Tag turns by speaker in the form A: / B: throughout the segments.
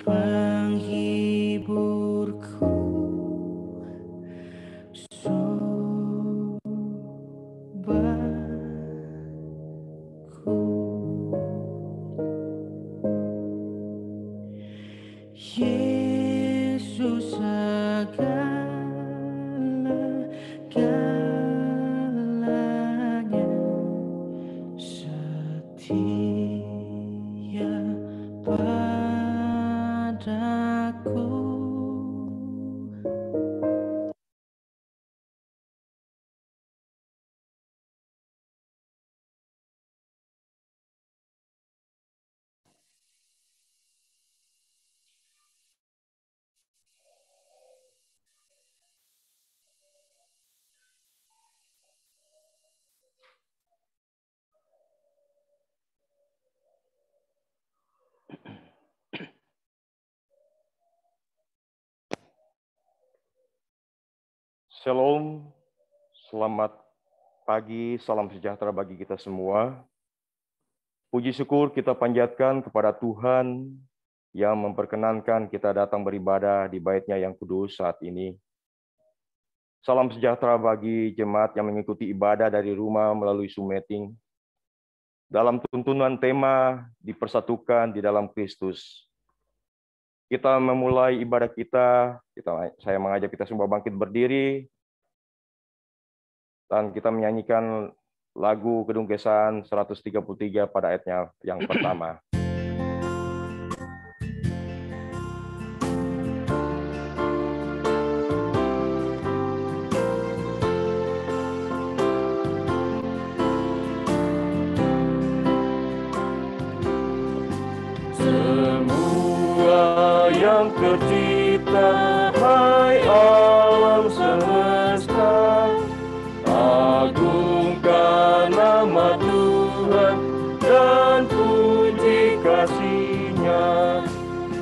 A: penghiburku, sobatku. Yesus segala-galanya, setia padaku.
B: Shalom, selamat pagi, salam sejahtera bagi kita semua. Puji syukur kita panjatkan kepada Tuhan yang memperkenankan kita datang beribadah di bait-Nya yang kudus saat ini. Salam sejahtera bagi jemaat yang mengikuti ibadah dari rumah melalui Zoom meeting. Dalam tuntunan tema dipersatukan di dalam Kristus. Kita memulai ibadah kita, saya mengajak kita semua bangkit berdiri, dan kita menyanyikan lagu Kedung Kesan 133 pada ayatnya yang pertama. Semua yang tercipta, hai alam semesta, agungkan nama Tuhan dan puji kasih-Nya.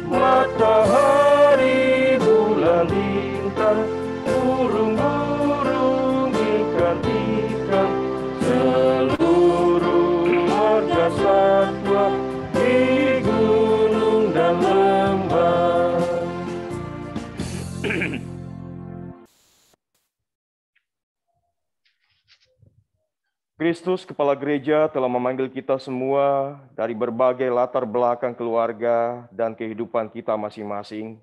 B: Matahari, bulan, bintang, burung-burung, ikan-ikan, seluruh marga satwa di gunung dan lembah. Kristus, Kepala Gereja, telah memanggil kita semua dari berbagai latar belakang keluarga dan kehidupan kita masing-masing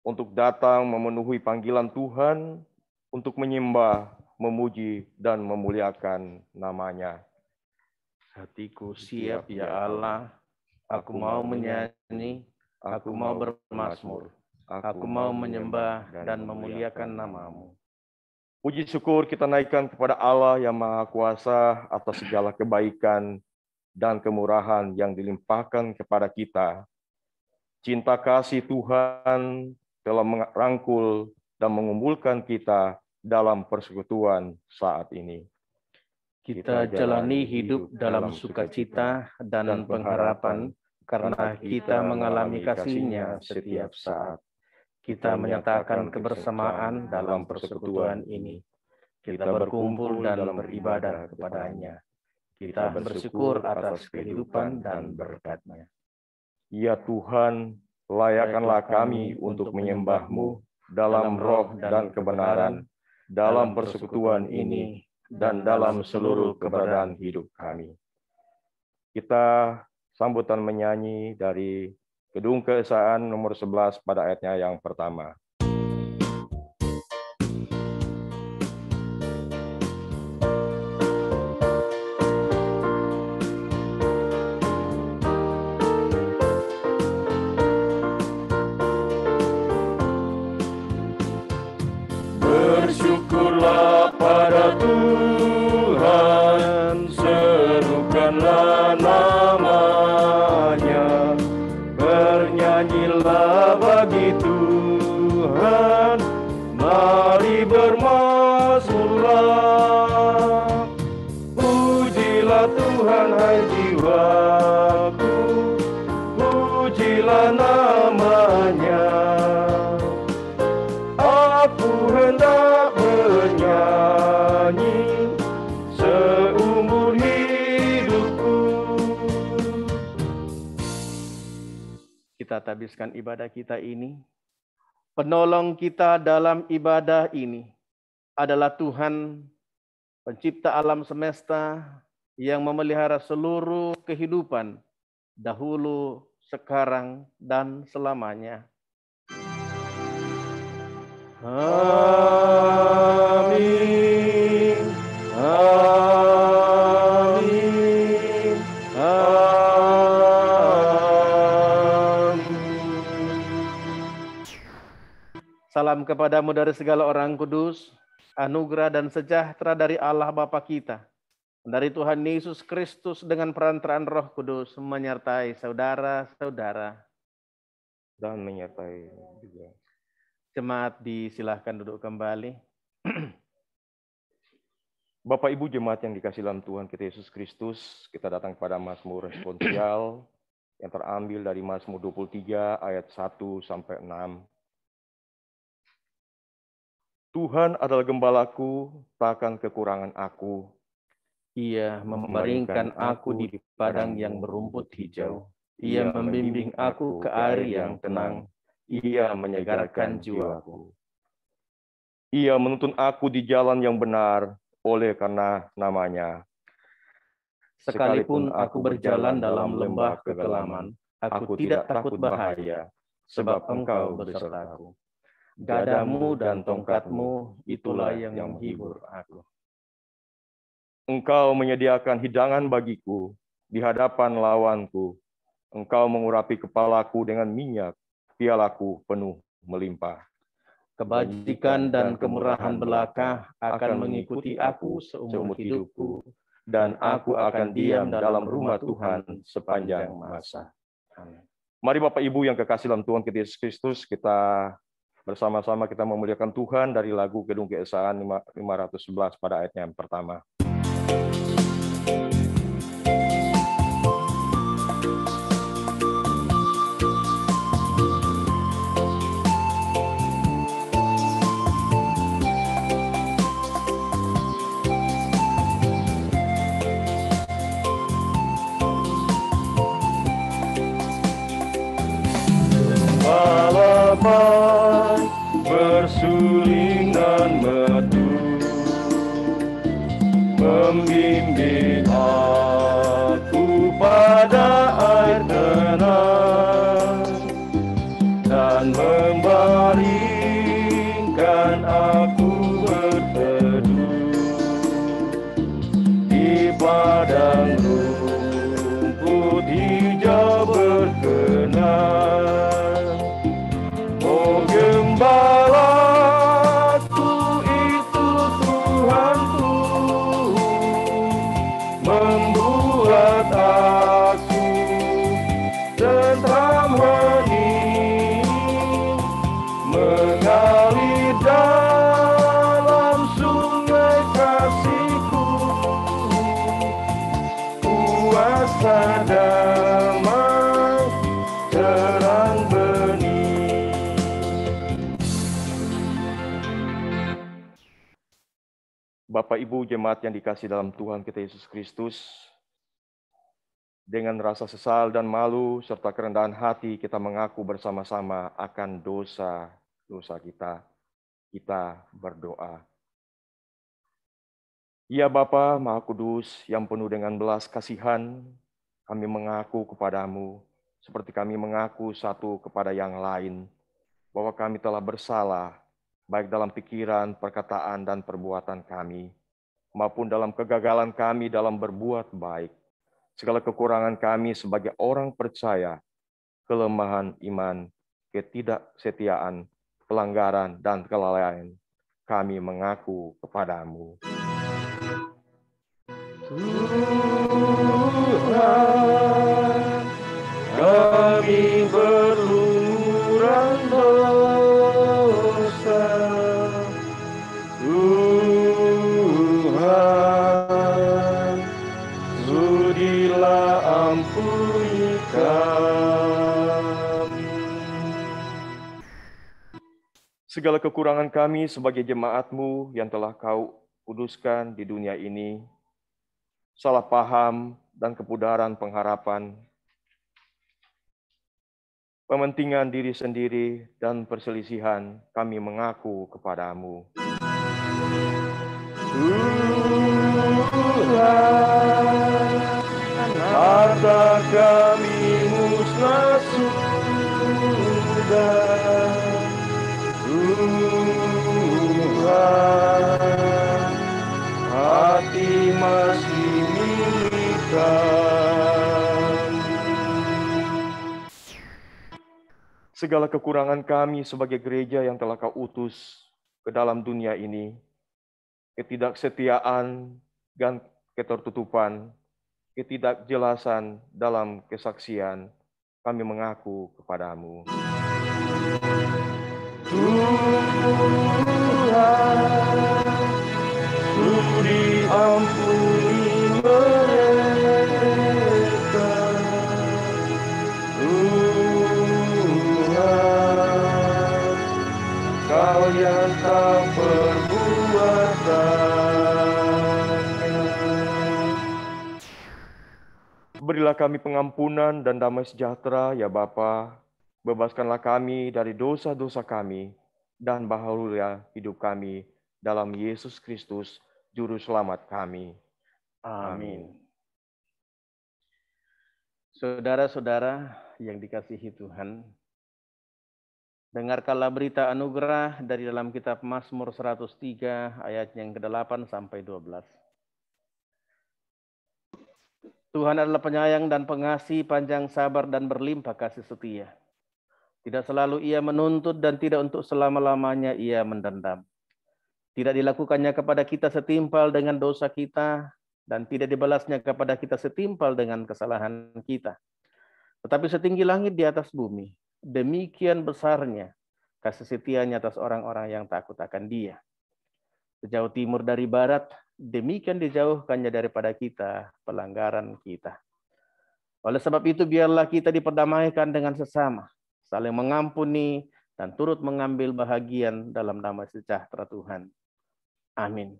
B: untuk datang memenuhi panggilan Tuhan untuk menyembah, memuji, dan memuliakan nama-Nya.
C: Hatiku siap ya Allah, aku mau menyanyi, aku mau bermazmur, aku mau menyembah dan memuliakan nama-Mu.
B: Puji syukur kita naikkan kepada Allah yang Maha Kuasa atas segala kebaikan dan kemurahan yang dilimpahkan kepada kita. Cinta kasih Tuhan telah merangkul dan mengumpulkan kita dalam persekutuan saat ini.
C: Kita jalani hidup dalam sukacita dan pengharapan karena kita mengalami kasih-Nya setiap saat. Kita menyatakan kebersamaan dalam persekutuan ini. Kita berkumpul dan beribadah kepada-Nya. Kita bersyukur atas kehidupan dan berkat-Nya.
B: Ya Tuhan, layakkanlah kami untuk menyembah-Mu dalam roh dan kebenaran, dalam persekutuan ini, dan dalam seluruh keberadaan hidup kami. Kita sambutan menyanyi dari Kedung Keesaan nomor 11 pada ayatnya yang pertama. Bersyukurlah pada Tuhan, serukanlah nama-Nya. Bernyanyilah bagi Tuhan, mari bermazmurlah. Pujilah Tuhan hai jiwaku, pujilah nama-Nya. Aku hendak menyanyi seumur hidupku,
C: kita tabiskan ibadah kita ini. Penolong kita dalam ibadah ini adalah Tuhan, pencipta alam semesta, yang memelihara seluruh kehidupan, dahulu, sekarang, dan selamanya. Amin. Amin. Amin. Salam kepadamu dari segala orang kudus, anugerah dan sejahtera dari Allah Bapa kita, dari Tuhan Yesus Kristus dengan perantaraan Roh Kudus menyertai saudara-saudara.
B: Dan menyertai juga.
C: Jemaat disilahkan duduk kembali.
B: Bapak Ibu jemaat yang dikasihi dalam Tuhan kita Yesus Kristus, kita datang kepada Mazmur responsial yang terambil dari Mazmur 23 ayat 1 sampai 6. Tuhan adalah gembalaku, takkan kekurangan aku.
C: Ia memeringkan aku di padang yang berumput hijau. Ia membimbing aku ke air yang tenang. Ia menyegarkan jiwaku.
B: Ia menuntun aku di jalan yang benar oleh karena namanya.
C: Sekalipun aku berjalan dalam lembah kekelaman, aku tidak takut bahaya, sebab Engkau besertaku. Gadamu dan tongkatmu, itulah yang menghibur aku.
B: Engkau menyediakan hidangan bagiku di hadapan lawanku. Engkau mengurapi kepalaku dengan minyak, pialaku penuh melimpah.
C: Kebajikan dan kemurahan belaka akan mengikuti aku seumur hidupku, dan aku akan diam dalam rumah Tuhan sepanjang masa. Amin.
B: Mari Bapak Ibu yang kekasih dalam Tuhan kita Yesus Kristus, kita bersama-sama kita memuliakan Tuhan dari lagu Gedung Keesaan 511 pada ayatnya yang pertama.
C: Balapan bersuling dan merdu, membimbing aku pada air tenang, dan membaringkan aku berteduh di padang rumput hijau berkenan. Gembalaku itu Tuhanku, membuat aku tentram hening, mengalir dalam sungai kasih-Ku, kuasa damai terang bening.
B: Bapak Ibu jemaat yang dikasihi dalam Tuhan kita Yesus Kristus, dengan rasa sesal dan malu serta kerendahan hati kita mengaku bersama-sama akan dosa-dosa kita. Kita berdoa. Ya Bapa Maha Kudus yang penuh dengan belas kasihan, kami mengaku kepadamu seperti kami mengaku satu kepada yang lain bahwa kami telah bersalah baik dalam pikiran, perkataan, dan perbuatan kami, maupun dalam kegagalan kami dalam berbuat baik. Segala kekurangan kami sebagai orang percaya, kelemahan iman, ketidaksetiaan, pelanggaran, dan kelalaian, kami mengaku kepadamu.
C: Tuhan, kami berlumuran dosa. Tuhan, sudilah ampuni kami.
B: Segala kekurangan kami sebagai jemaat-Mu yang telah Kau kuduskan di dunia ini, salah paham dan kepudaran pengharapan, pementingan diri sendiri dan perselisihan, kami mengaku kepadamu. Tuhan, harta kami musnah sudah. Tuhan, hati masih milik kami. Segala kekurangan kami sebagai gereja yang telah Kau utus ke dalam dunia ini, ketidaksetiaan dan ketertutupan, ketidakjelasan dalam kesaksian, kami mengaku kepadamu. Tuhan, sudi ampuni mereka. Tuhan, Kau yang tak perbuatannya. Berilah kami pengampunan dan damai sejahtera, ya Bapa. Bebaskanlah kami dari dosa-dosa kami, dan baharulah hidup kami dalam Yesus Kristus, Juru Selamat kami. Amin.
C: Saudara-saudara yang dikasihi Tuhan, dengarkanlah berita anugerah dari dalam kitab Mazmur 103 ayat yang ke-8 sampai 12. Tuhan adalah penyayang dan pengasih, panjang sabar dan berlimpah kasih setia. Tidak selalu Ia menuntut dan tidak untuk selama-lamanya Ia mendendam. Tidak dilakukannya kepada kita setimpal dengan dosa kita, dan tidak dibalasnya kepada kita setimpal dengan kesalahan kita. Tetapi setinggi langit di atas bumi, demikian besarnya kasih setianya atas orang-orang yang takut akan Dia. Sejauh timur dari barat, demikian dijauhkannya daripada kita pelanggaran kita. Oleh sebab itu, biarlah kita diperdamaikan dengan sesama, saling mengampuni, dan turut mengambil bahagian dalam damai sejahtera Tuhan. Amin.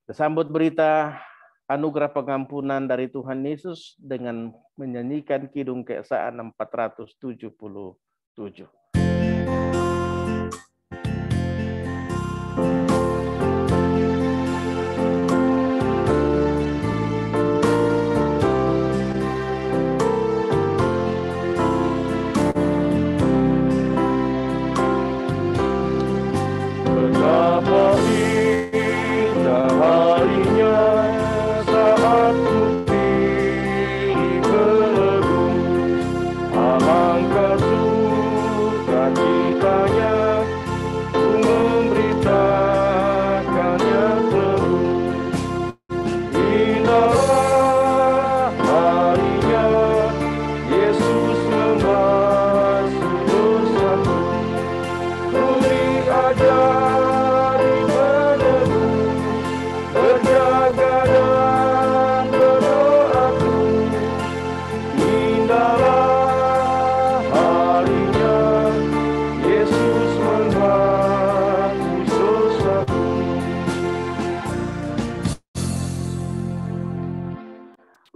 C: Disambut berita anugerah pengampunan dari Tuhan Yesus dengan menyanyikan Kidung Keesaan 477.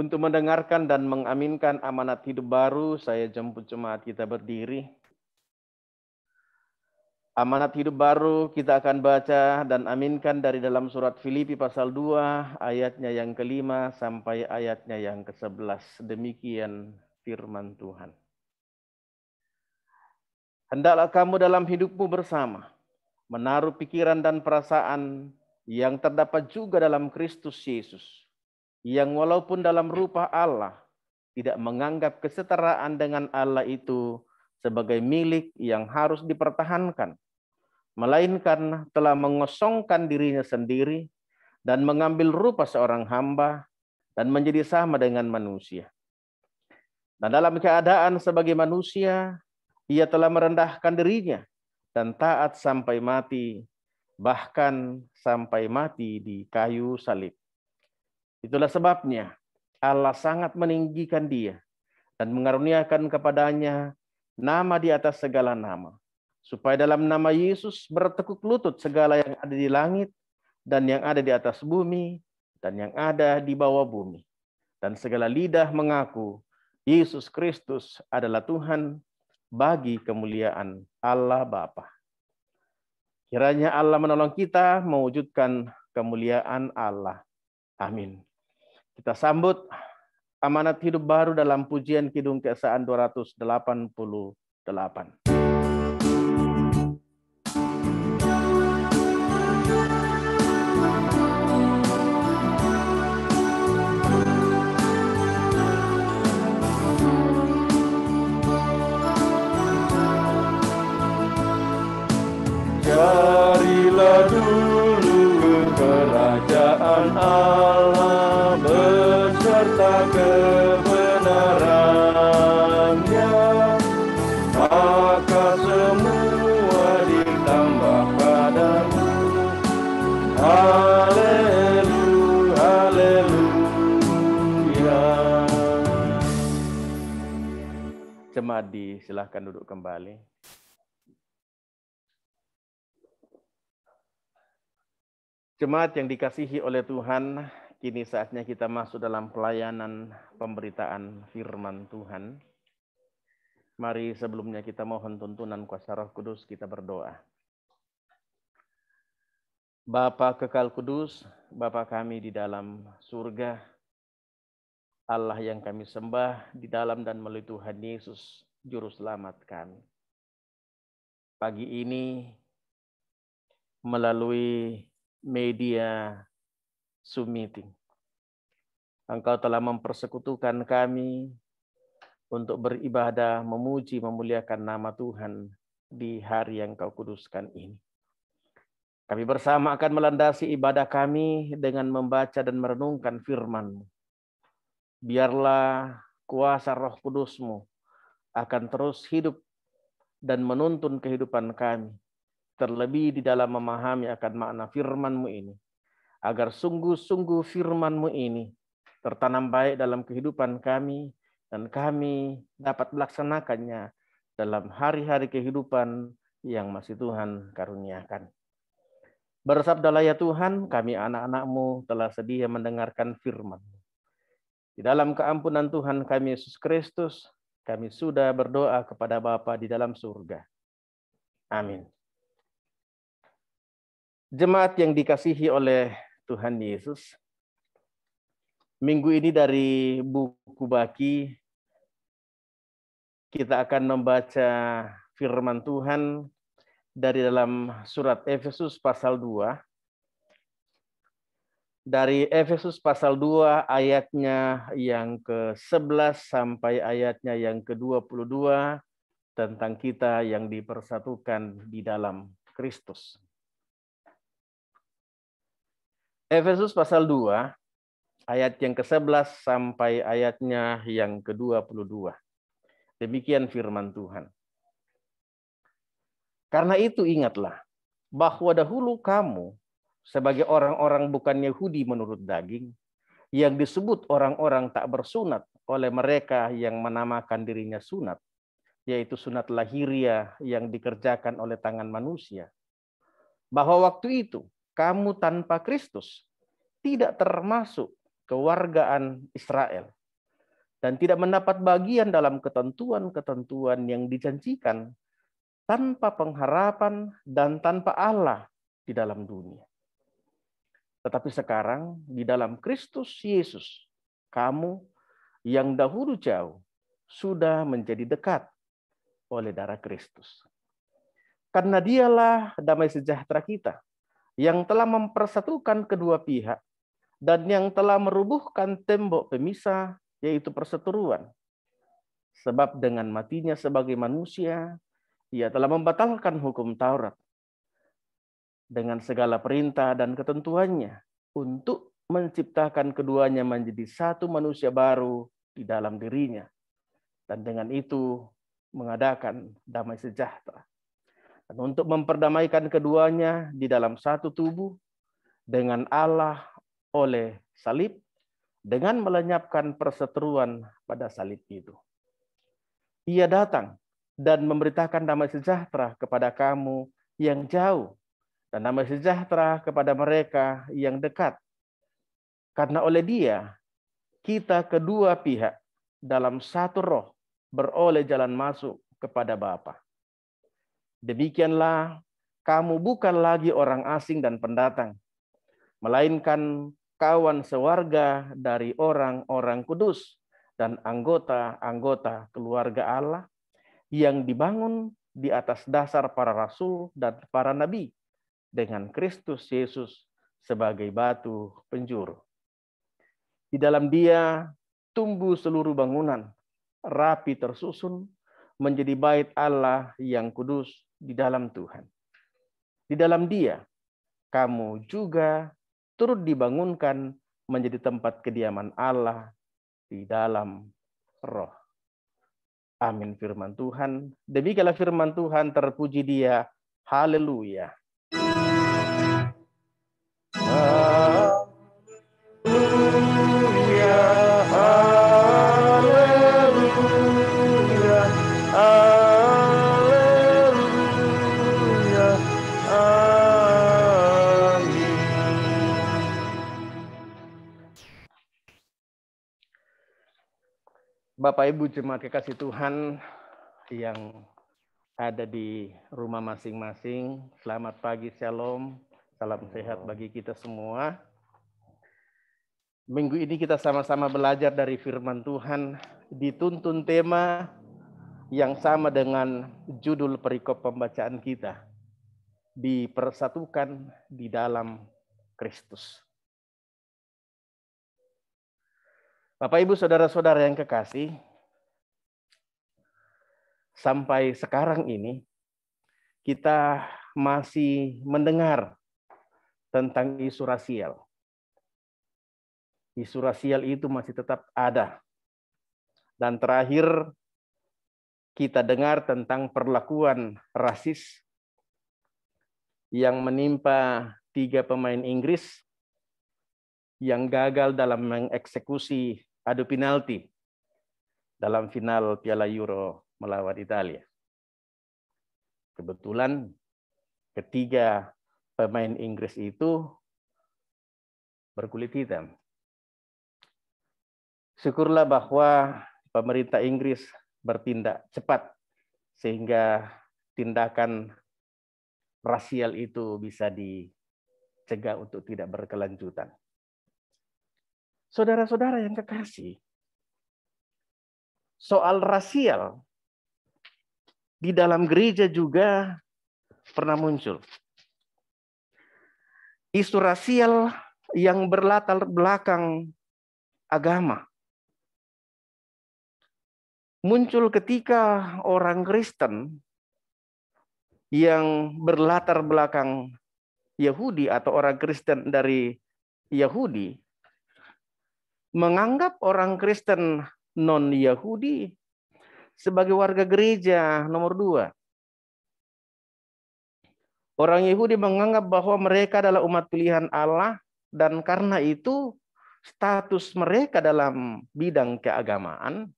C: Untuk mendengarkan dan mengaminkan amanat hidup baru, saya jemput jemaat kita berdiri. Amanat hidup baru kita akan baca dan aminkan dari dalam surat Filipi pasal 2, ayatnya yang ke-5 sampai ayatnya yang ke-11. Demikian firman Tuhan. Hendaklah kamu dalam hidupmu bersama, menaruh pikiran dan perasaan yang terdapat juga dalam Kristus Yesus, yang walaupun dalam rupa Allah, tidak menganggap kesetaraan dengan Allah itu sebagai milik yang harus dipertahankan, melainkan telah mengosongkan dirinya sendiri dan mengambil rupa seorang hamba dan menjadi sama dengan manusia. Dan dalam keadaan sebagai manusia, Ia telah merendahkan dirinya dan taat sampai mati, bahkan sampai mati di kayu salib. Itulah sebabnya Allah sangat meninggikan Dia dan mengaruniakan kepadanya nama di atas segala nama, supaya dalam nama Yesus bertekuk lutut segala yang ada di langit dan yang ada di atas bumi dan yang ada di bawah bumi, dan segala lidah mengaku Yesus Kristus adalah Tuhan, bagi kemuliaan Allah Bapa. Kiranya Allah menolong kita mewujudkan kemuliaan Allah. Amin. Kita sambut amanat hidup baru dalam pujian Kidung Keesaan 288.
B: Carilah dulu kerajaan Allah beserta kebenarannya, maka semua ditambah padamu. Haleluya, haleluya.
C: Jemaat silahkan duduk kembali. Jemaat yang dikasihi oleh Tuhan, kini saatnya kita masuk dalam pelayanan pemberitaan firman Tuhan. Mari sebelumnya kita mohon tuntunan kuasa Roh Kudus, kita berdoa. Bapa kekal kudus, Bapa kami di dalam surga, Allah yang kami sembah di dalam dan melalui Tuhan Yesus, Juru Selamat kami. Pagi ini melalui media Zoom meeting, Engkau telah mempersekutukan kami untuk beribadah, memuji, memuliakan nama Tuhan di hari yang Kau kuduskan ini. Kami bersama akan melandasi ibadah kami dengan membaca dan merenungkan firman-Mu. Biarlah kuasa Roh Kudus-Mu akan terus hidup dan menuntun kehidupan kami, terlebih di dalam memahami akan makna firman-Mu ini, agar sungguh-sungguh firman-Mu ini tertanam baik dalam kehidupan kami, dan kami dapat melaksanakannya dalam hari-hari kehidupan yang masih Tuhan karuniakan. Bersabdalah ya Tuhan, kami anak-anak-Mu telah sedia mendengarkan firman-Mu. Di dalam keampunan Tuhan kami Yesus Kristus, kami sudah berdoa kepada Bapa di dalam surga. Amin. Jemaat yang dikasihi oleh Tuhan Yesus, minggu ini dari buku Baki, kita akan membaca firman Tuhan dari dalam surat Efesus pasal 2. Dari Efesus pasal 2 ayatnya yang ke-11 sampai ayatnya yang ke-22 tentang kita yang dipersatukan di dalam Kristus. Efesus pasal 2, ayat yang ke-11 sampai ayatnya yang ke-22. Demikian firman Tuhan. Karena itu ingatlah, bahwa dahulu kamu sebagai orang-orang bukan Yahudi menurut daging, yang disebut orang-orang tak bersunat oleh mereka yang menamakan dirinya sunat, yaitu sunat lahiriah yang dikerjakan oleh tangan manusia. Bahwa waktu itu, kamu tanpa Kristus tidak termasuk kewargaan Israel dan tidak mendapat bagian dalam ketentuan-ketentuan yang dijanjikan, tanpa pengharapan dan tanpa Allah di dalam dunia. Tetapi sekarang di dalam Kristus Yesus, kamu yang dahulu jauh sudah menjadi dekat oleh darah Kristus. Karena dialah damai sejahtera kita, yang telah mempersatukan kedua pihak dan yang telah merubuhkan tembok pemisah, yaitu perseteruan. Sebab dengan matinya sebagai manusia, ia telah membatalkan hukum Taurat dengan segala perintah dan ketentuannya untuk menciptakan keduanya menjadi satu manusia baru di dalam dirinya. Dan dengan itu mengadakan damai sejahtera. Dan untuk memperdamaikan keduanya di dalam satu tubuh dengan Allah oleh salib, dengan melenyapkan perseteruan pada salib itu. Ia datang dan memberitakan damai sejahtera kepada kamu yang jauh, dan damai sejahtera kepada mereka yang dekat. Karena oleh Dia, kita kedua pihak dalam satu roh beroleh jalan masuk kepada Bapa. Demikianlah kamu bukan lagi orang asing dan pendatang, melainkan kawan sewarga dari orang-orang kudus dan anggota-anggota keluarga Allah yang dibangun di atas dasar para rasul dan para nabi dengan Kristus Yesus sebagai batu penjuru. Di dalam Dia tumbuh seluruh bangunan, rapi tersusun menjadi bait Allah yang kudus di dalam Tuhan. Di dalam Dia, kamu juga turut dibangunkan menjadi tempat kediaman Allah di dalam Roh. Amin firman Tuhan. Demikianlah firman Tuhan, terpuji Dia. Haleluya. Bapak Ibu jemaat kekasih Tuhan yang ada di rumah masing-masing, selamat pagi, shalom, salam sehat bagi kita semua. Minggu ini kita sama-sama belajar dari firman Tuhan, dituntun tema yang sama dengan judul perikop pembacaan kita, dipersatukan di dalam Kristus. Bapak, Ibu, saudara-saudara yang kekasih, sampai sekarang ini kita masih mendengar tentang isu rasial. Isu rasial itu masih tetap ada. Dan terakhir kita dengar tentang perlakuan rasis yang menimpa 3 pemain Inggris yang gagal dalam mengeksekusi adu penalti dalam final Piala Euro melawan Italia. Kebetulan ketiga pemain Inggris itu berkulit hitam. Syukurlah bahwa pemerintah Inggris bertindak cepat sehingga tindakan rasial itu bisa dicegah untuk tidak berkelanjutan. Saudara-saudara yang kekasih, soal rasial di dalam gereja juga pernah muncul. Isu rasial yang berlatar belakang agama muncul ketika orang Kristen yang berlatar belakang Yahudi atau orang Kristen dari Yahudi menganggap orang Kristen non-Yahudi sebagai warga gereja nomor 2. Orang Yahudi menganggap bahwa mereka adalah umat pilihan Allah dan karena itu status mereka dalam bidang keagamaan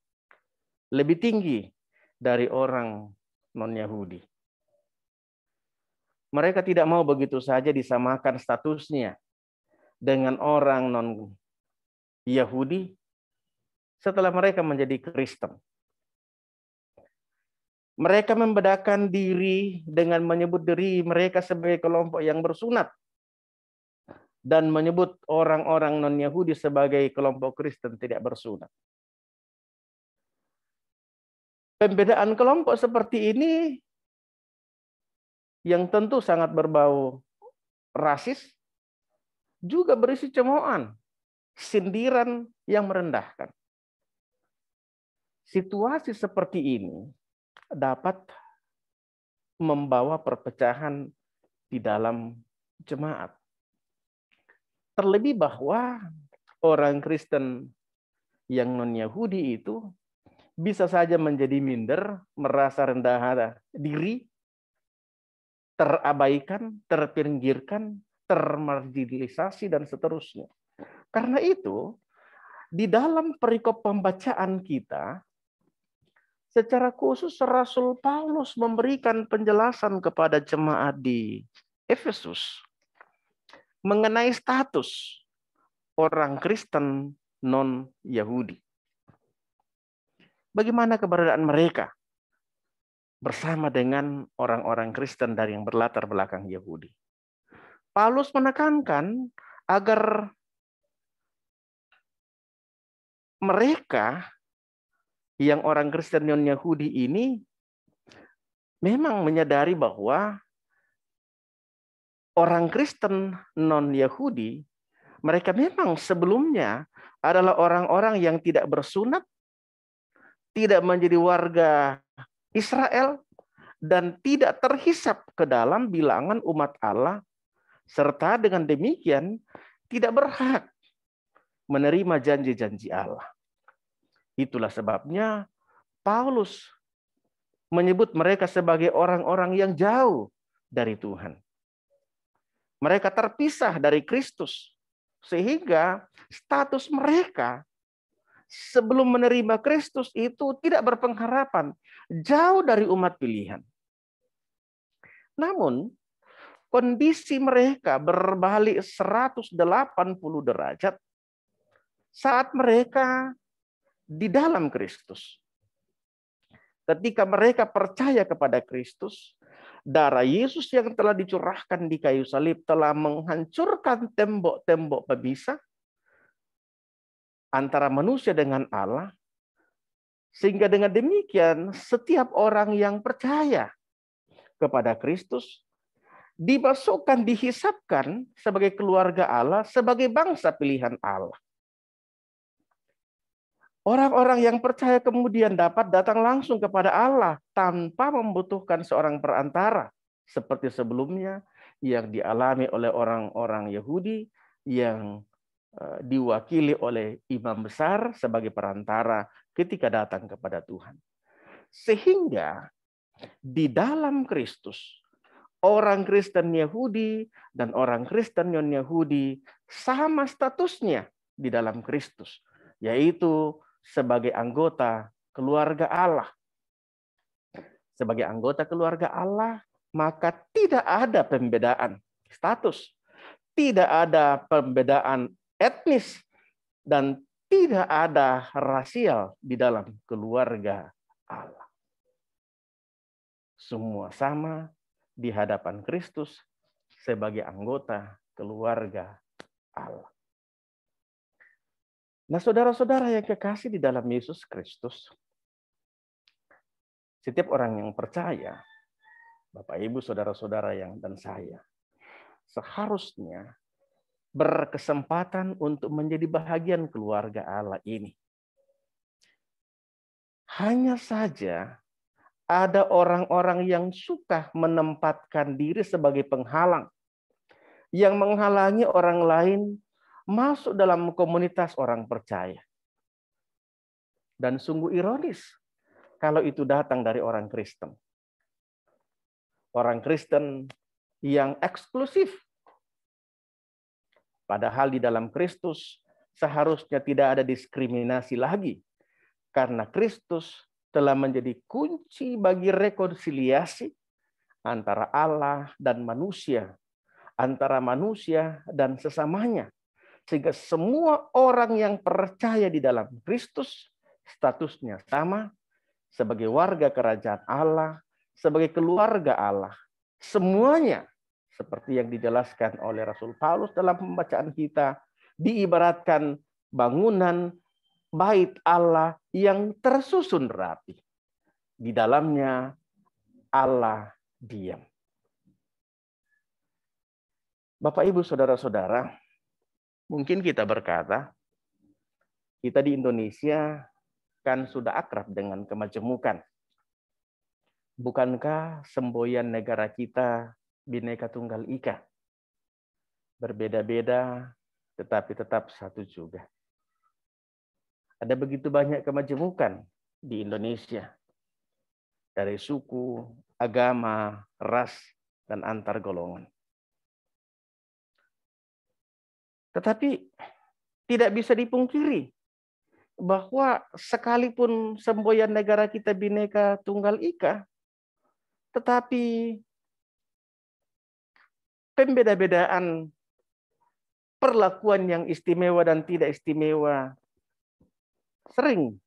C: lebih tinggi dari orang non-Yahudi. Mereka tidak mau begitu saja disamakan statusnya dengan orang non-Yahudi setelah mereka menjadi Kristen. Mereka membedakan diri dengan menyebut diri mereka sebagai kelompok yang bersunat dan menyebut orang-orang non-Yahudi sebagai kelompok Kristen tidak bersunat. Pembedaan kelompok seperti ini yang tentu sangat berbau rasis juga berisi cemoohan, sindiran yang merendahkan. Situasi seperti ini dapat membawa perpecahan di dalam jemaat. Terlebih bahwa orang Kristen yang non-Yahudi itu bisa saja menjadi minder, merasa rendah diri, terabaikan, terpinggirkan, termarginalisasi, dan seterusnya. Karena itu, di dalam perikop pembacaan kita, secara khusus Rasul Paulus memberikan penjelasan kepada jemaat di Efesus mengenai status orang Kristen non-Yahudi. Bagaimana keberadaan mereka bersama dengan orang-orang Kristen dari yang berlatar belakang Yahudi. Paulus menekankan agar mereka yang orang Kristen non-Yahudi ini memang menyadari bahwa orang Kristen non-Yahudi, mereka memang sebelumnya adalah orang-orang yang tidak bersunat, tidak menjadi warga Israel, dan tidak terhisap ke dalam bilangan umat Allah, serta dengan demikian tidak berhak menerima janji-janji Allah. Itulah sebabnya Paulus menyebut mereka sebagai orang-orang yang jauh dari Tuhan. Mereka terpisah dari Kristus, sehingga status mereka sebelum menerima Kristus itu tidak berpengharapan, jauh dari umat pilihan. Namun, kondisi mereka berbalik 180 derajat saat mereka di dalam Kristus. Ketika mereka percaya kepada Kristus, darah Yesus yang telah dicurahkan di kayu salib telah menghancurkan tembok-tembok pemisah antara manusia dengan Allah, sehingga dengan demikian setiap orang yang percaya kepada Kristus dimasukkan, dihisapkan sebagai keluarga Allah, sebagai bangsa pilihan Allah. Orang-orang yang percaya kemudian dapat datang langsung kepada Allah tanpa membutuhkan seorang perantara, seperti sebelumnya yang dialami oleh orang-orang Yahudi yang diwakili oleh imam besar sebagai perantara ketika datang kepada Tuhan. Sehingga di dalam Kristus, orang Kristen Yahudi dan orang Kristen non-Yahudi sama statusnya di dalam Kristus, yaitu sebagai anggota keluarga Allah. Sebagai anggota keluarga Allah, maka tidak ada pembedaan status, tidak ada pembedaan etnis, dan tidak ada rasial di dalam keluarga Allah. Semua sama di hadapan Kristus sebagai anggota keluarga Allah. Nah, saudara-saudara yang kekasih di dalam Yesus Kristus, setiap orang yang percaya, Bapak, Ibu, saudara-saudara yang dan saya, seharusnya berkesempatan untuk menjadi bahagian keluarga Allah ini. Hanya saja ada orang-orang yang suka menempatkan diri sebagai penghalang, yang menghalangi orang lain masuk dalam komunitas orang percaya. Dan sungguh ironis kalau itu datang dari orang Kristen. Orang Kristen yang eksklusif. Padahal di dalam Kristus seharusnya tidak ada diskriminasi lagi. Karena Kristus telah menjadi kunci bagi rekonsiliasi antara Allah dan manusia, antara manusia dan sesamanya. Sehingga semua orang yang percaya di dalam Kristus statusnya sama sebagai warga kerajaan Allah, sebagai keluarga Allah. Semuanya seperti yang dijelaskan oleh Rasul Paulus dalam pembacaan kita, diibaratkan bangunan bait Allah yang tersusun rapi. Di dalamnya Allah diam. Bapak, Ibu, saudara-saudara, mungkin kita berkata, kita di Indonesia kan sudah akrab dengan kemajemukan. Bukankah semboyan negara kita Bhinneka Tunggal Ika? Berbeda-beda, tetapi tetap satu juga. Ada begitu banyak kemajemukan di Indonesia. Dari suku, agama, ras, dan antar golongan. Tetapi tidak bisa dipungkiri bahwa sekalipun semboyan negara kita Bhinneka Tunggal Ika, tetapi pembeda-bedaan perlakuan yang istimewa dan tidak istimewa sering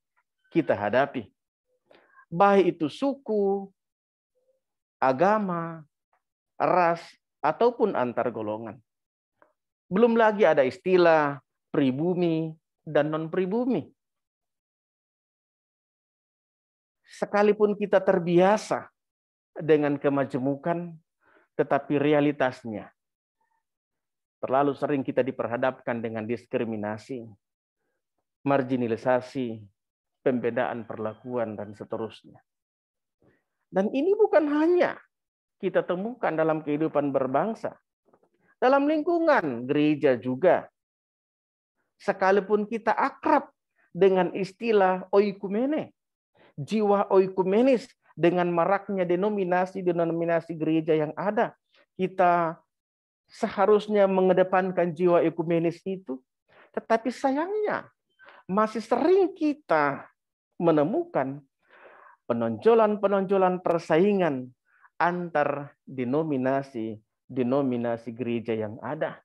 C: kita hadapi. Baik itu suku, agama, ras, ataupun antar golongan. Belum lagi ada istilah pribumi dan non-pribumi. Sekalipun kita terbiasa dengan kemajemukan, tetapi realitasnya terlalu sering kita diperhadapkan dengan diskriminasi, marginalisasi, pembedaan perlakuan, dan seterusnya. Dan ini bukan hanya kita temukan dalam kehidupan berbangsa, dalam lingkungan gereja juga. Sekalipun kita akrab dengan istilah oikumene, jiwa oikumenis dengan maraknya denominasi-denominasi gereja yang ada, kita seharusnya mengedepankan jiwa ekumenis itu, tetapi sayangnya masih sering kita menemukan penonjolan-penonjolan persaingan antar denominasi gereja yang ada.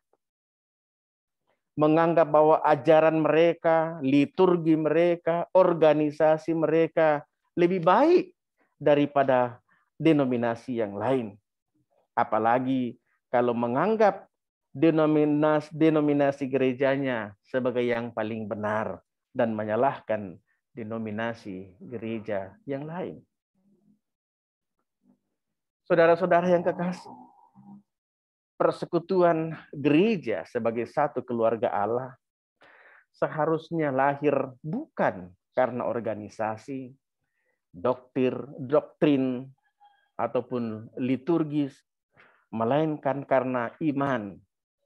C: Menganggap bahwa ajaran mereka, liturgi mereka, organisasi mereka lebih baik daripada denominasi yang lain. Apalagi kalau menganggap denominasi gerejanya sebagai yang paling benar dan menyalahkan denominasi gereja yang lain. Saudara-saudara yang kekasih, persekutuan gereja sebagai satu keluarga Allah seharusnya lahir bukan karena organisasi, doktrin, ataupun liturgis, melainkan karena iman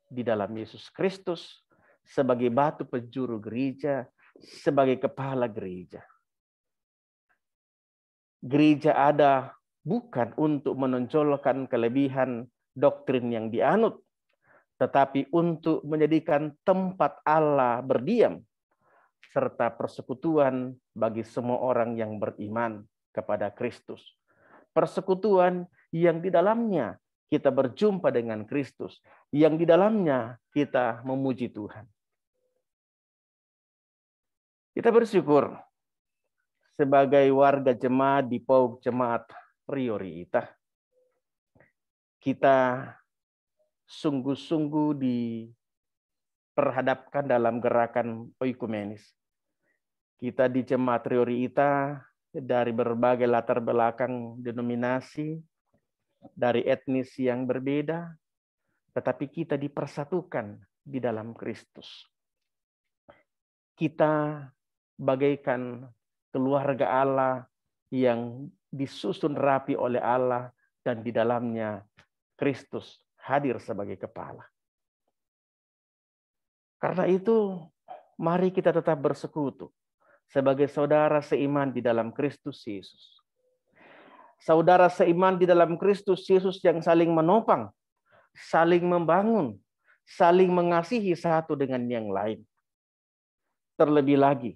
C: di dalam Yesus Kristus sebagai batu penjuru gereja, sebagai kepala gereja. Gereja ada bukan untuk menonjolkan kelebihan doktrin yang dianut, tetapi untuk menjadikan tempat Allah berdiam, serta persekutuan bagi semua orang yang beriman kepada Kristus. Persekutuan yang di dalamnya kita berjumpa dengan Kristus, yang di dalamnya kita memuji Tuhan. Kita bersyukur sebagai warga jemaat di PAUG Jemaat Riori Ita. Kita sungguh-sungguh diperhadapkan dalam gerakan oikumenis. Kita di Jemaat Riori Ita dari berbagai latar belakang denominasi, dari etnis yang berbeda, tetapi kita dipersatukan di dalam Kristus. Kita bagaikan keluarga Allah yang disusun rapi oleh Allah dan di dalamnya Kristus hadir sebagai kepala. Karena itu, mari kita tetap bersekutu sebagai saudara seiman di dalam Kristus Yesus. Saudara seiman di dalam Kristus Yesus yang saling menopang, saling membangun, saling mengasihi satu dengan yang lain. Terlebih lagi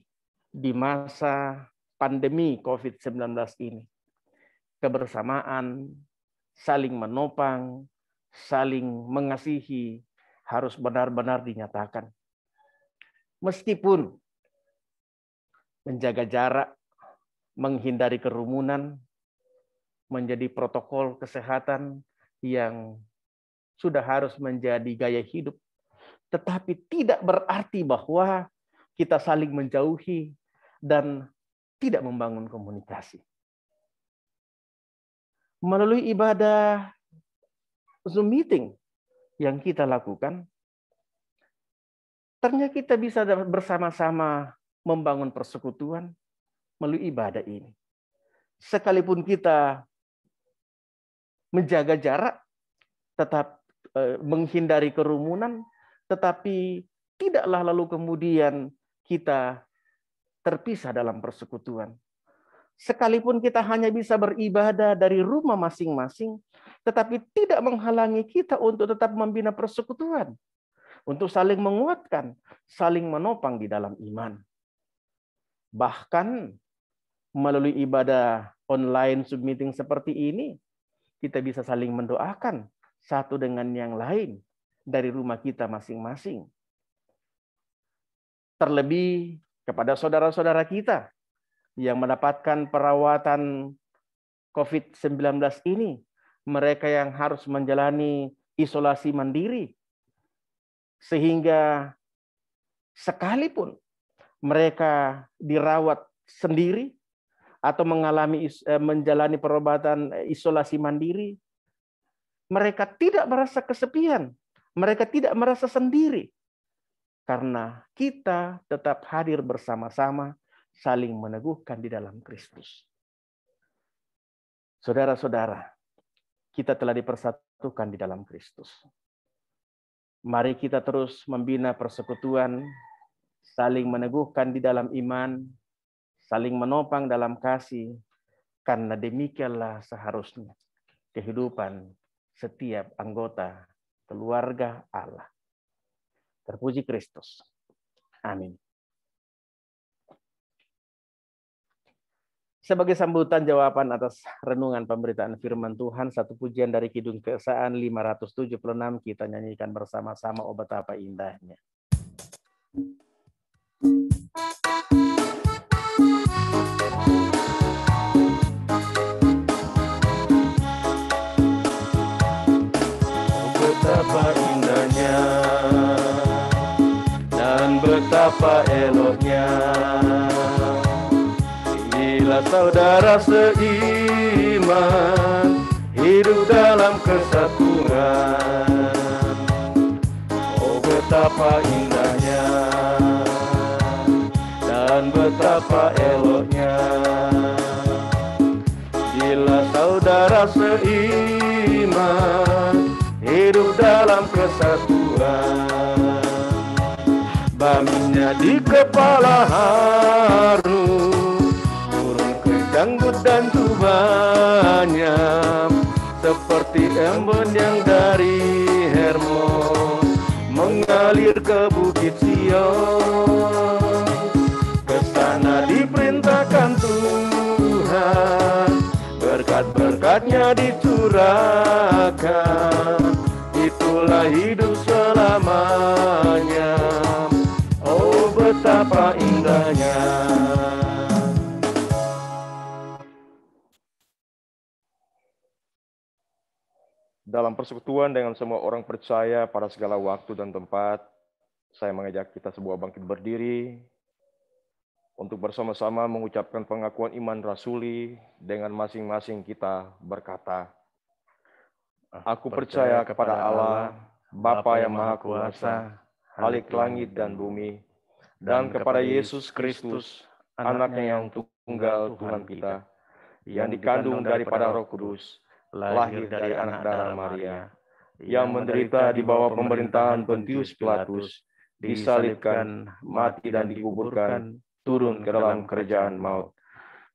C: di masa pandemi COVID-19 ini, kebersamaan, saling menopang, saling mengasihi harus benar-benar dinyatakan. Meskipun menjaga jarak, menghindari kerumunan, menjadi protokol kesehatan yang sudah harus menjadi gaya hidup, tetapi tidak berarti bahwa kita saling menjauhi dan tidak membangun komunikasi. Melalui ibadah Zoom meeting yang kita lakukan, ternyata kita bisa bersama-sama membangun persekutuan melalui ibadah ini. Sekalipun kita menjaga jarak, tetap menghindari kerumunan, tetapi tidaklah lalu kemudian kita terpisah dalam persekutuan. Sekalipun kita hanya bisa beribadah dari rumah masing-masing, tetapi tidak menghalangi kita untuk tetap membina persekutuan, untuk saling menguatkan, saling menopang di dalam iman. Bahkan melalui ibadah online Zoom meeting seperti ini, kita bisa saling mendoakan satu dengan yang lain dari rumah kita masing-masing. Terlebih kepada saudara-saudara kita yang mendapatkan perawatan COVID-19 ini, mereka yang harus menjalani isolasi mandiri, sehingga sekalipun mereka dirawat sendiri atau menjalani perobatan isolasi mandiri, mereka tidak merasa kesepian, mereka tidak merasa sendiri, karena kita tetap hadir bersama-sama, saling meneguhkan di dalam Kristus. Saudara-saudara, kita telah dipersatukan di dalam Kristus. Mari kita terus membina persekutuan, saling meneguhkan di dalam iman, saling menopang dalam kasih, karena demikianlah seharusnya kehidupan setiap anggota keluarga Allah. Terpuji Kristus. Amin. Sebagai sambutan jawaban atas renungan pemberitaan firman Tuhan, satu pujian dari Kidung Keesaan 576 kita nyanyikan bersama-sama, oh betapa indahnya. Betapa indahnya dan betapa eloknya bila saudara seiman hidup dalam kesatuan. Oh betapa indahnya dan betapa eloknya bila saudara seiman hidup dalam kesatuan. Baminya di kepala harum, turun ke janggut dan tubannya, seperti embun yang dari Hermon mengalir ke Bukit Sion. Kesana diperintahkan Tuhan, berkat-berkatnya dicurahkan, itulah hidup selamanya. Oh betapa indahnya.
B: Dalam persekutuan dengan semua orang percaya pada segala waktu dan tempat, saya mengajak kita sebuah bangkit berdiri untuk bersama-sama mengucapkan pengakuan iman rasuli dengan masing-masing kita berkata, Aku percaya kepada Allah, Bapa yang Maha Kuasa, Khalik langit dan bumi, dan kepada Yesus Kristus, Anak-Nya yang tunggal Tuhan kita, yang dikandung daripada Roh Kudus, lahir dari anak darah Maria, yang menderita di bawah pemerintahan Pontius Pilatus, disalibkan, mati dan dikuburkan, turun ke dalam kerajaan maut.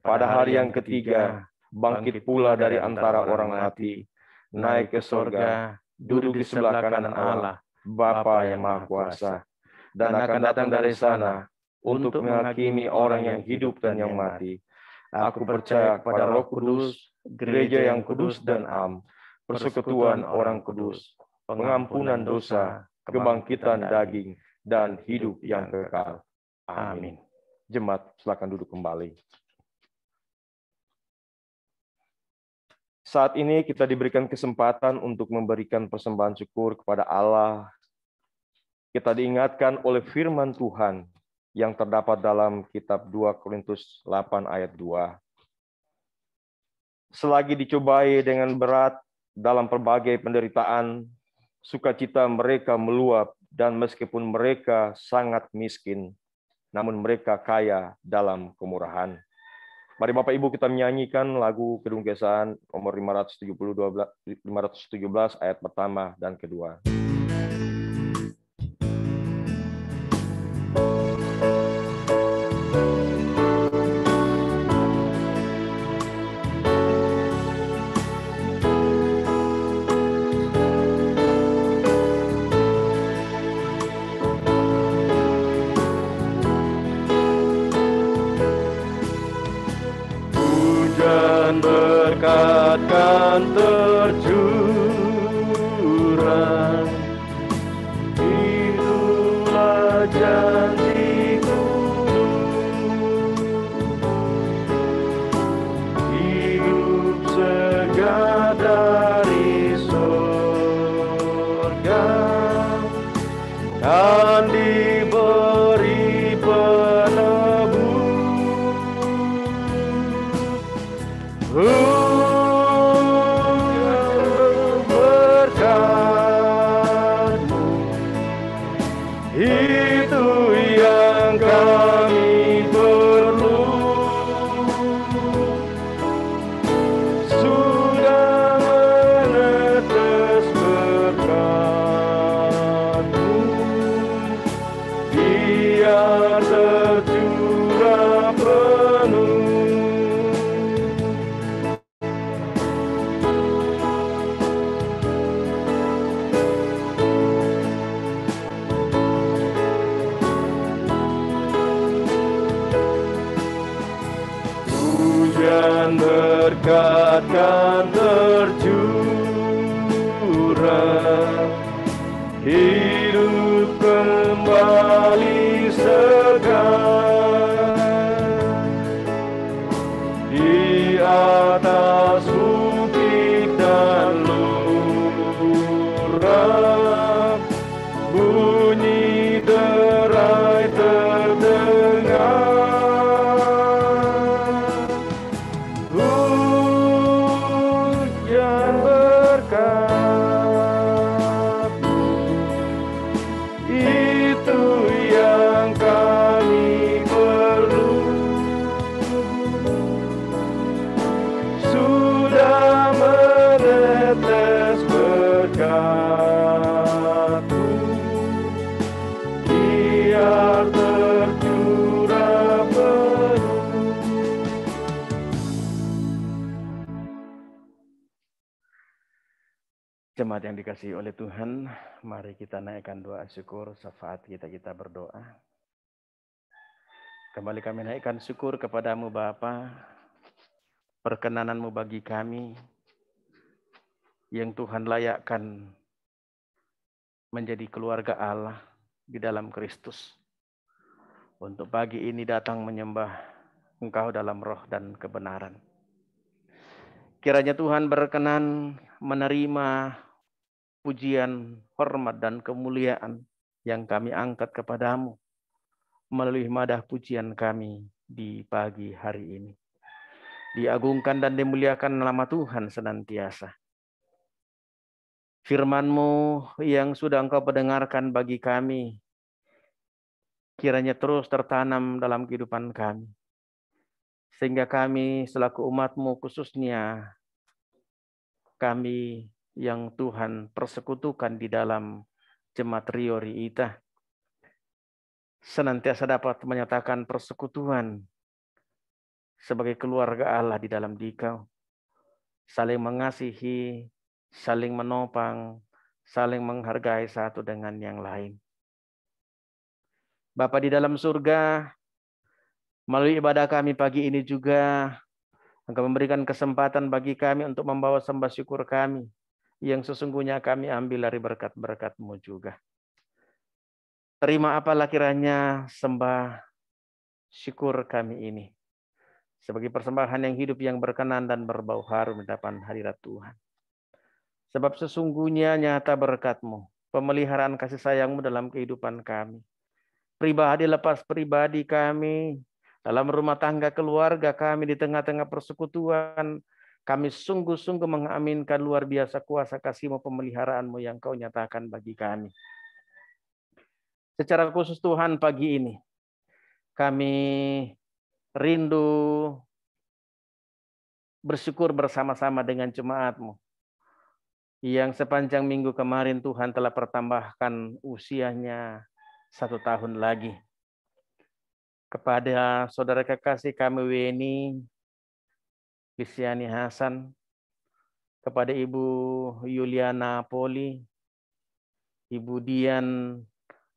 B: Pada hari yang ketiga, bangkit pula dari antara orang mati, naik ke sorga, duduk di sebelah kanan Allah, Bapa yang Maha Kuasa, dan akan datang dari sana untuk menghakimi orang yang hidup dan yang mati. Aku percaya kepada Roh Kudus, gereja yang kudus dan am, persekutuan orang kudus, pengampunan dosa, kebangkitan daging, dan hidup yang kekal. Amin. Jemaat, silakan duduk kembali. Saat ini kita diberikan kesempatan untuk memberikan persembahan syukur kepada Allah. Kita diingatkan oleh firman Tuhan yang terdapat dalam kitab 2 Korintus 8 ayat 2. Selagi dicobai dengan berat dalam berbagai penderitaan, sukacita mereka meluap, dan meskipun mereka sangat miskin, namun mereka kaya dalam kemurahan. Mari Bapak Ibu kita menyanyikan lagu Kidung Keesaan nomor 517 ayat pertama dan kedua. Berkat kan tercurah, itulah janji-Mu. Hidup segar berkat-Mu, itu yang kami perlu. Sudah menetes berkat-Mu, biar tercurah penuh. Hujan berkat kan tercurah, hidup kembali segar di atas bukit dan lurah, bunyi derai terdengar. Hujan berkat-Mu, itu yang kami perlu. Sudah menetes berkat-Mu, biar tercurah penuh.
C: Jemaat yang dikasihi oleh Tuhan, mari kita naikkan doa syukur syafaat kita berdoa. Kembali kami naikkan syukur kepada-Mu Bapa, perkenanan-Mu bagi kami yang Tuhan layakkan menjadi keluarga Allah di dalam Kristus. Untuk pagi ini datang menyembah Engkau dalam roh dan kebenaran. Kiranya Tuhan berkenan menerima pujian, hormat, dan kemuliaan yang kami angkat kepada-Mu melalui madah pujian kami di pagi hari ini. Diagungkan dan dimuliakan nama Tuhan senantiasa. Firman-Mu yang sudah Engkau pendengarkan bagi kami, kiranya terus tertanam dalam kehidupan kami. Sehingga kami selaku umat-Mu, khususnya kami yang Tuhan persekutukan di dalam Jemaat Rio Riita, senantiasa dapat menyatakan persekutuan sebagai keluarga Allah di dalam Dikau, saling mengasihi, saling menopang, saling menghargai satu dengan yang lain. Bapa di dalam surga, melalui ibadah kami pagi ini juga, Engkau memberikan kesempatan bagi kami untuk membawa sembah syukur kami, yang sesungguhnya kami ambil dari berkat-berkat-Mu juga. Terima apalah kiranya sembah syukur kami ini, sebagai persembahan yang hidup, yang berkenan dan berbau harum di hadapan hadirat Tuhan. Sebab sesungguhnya nyata berkat-Mu, pemeliharaan kasih sayang-Mu dalam kehidupan kami. Pribadi lepas pribadi kami, dalam rumah tangga keluarga kami, di tengah-tengah persekutuan, kami sungguh-sungguh mengaminkan luar biasa kuasa kasih-Mu, pemeliharaan-Mu yang Kau nyatakan bagi kami. Secara khusus Tuhan, pagi ini kami rindu bersyukur bersama-sama dengan jemaat-Mu yang sepanjang minggu kemarin Tuhan telah pertambahkan usianya 1 tahun lagi. Kepada saudara kekasih kami Weni Lisiani Hasan, kepada Ibu Yuliana Poli, Ibu Dian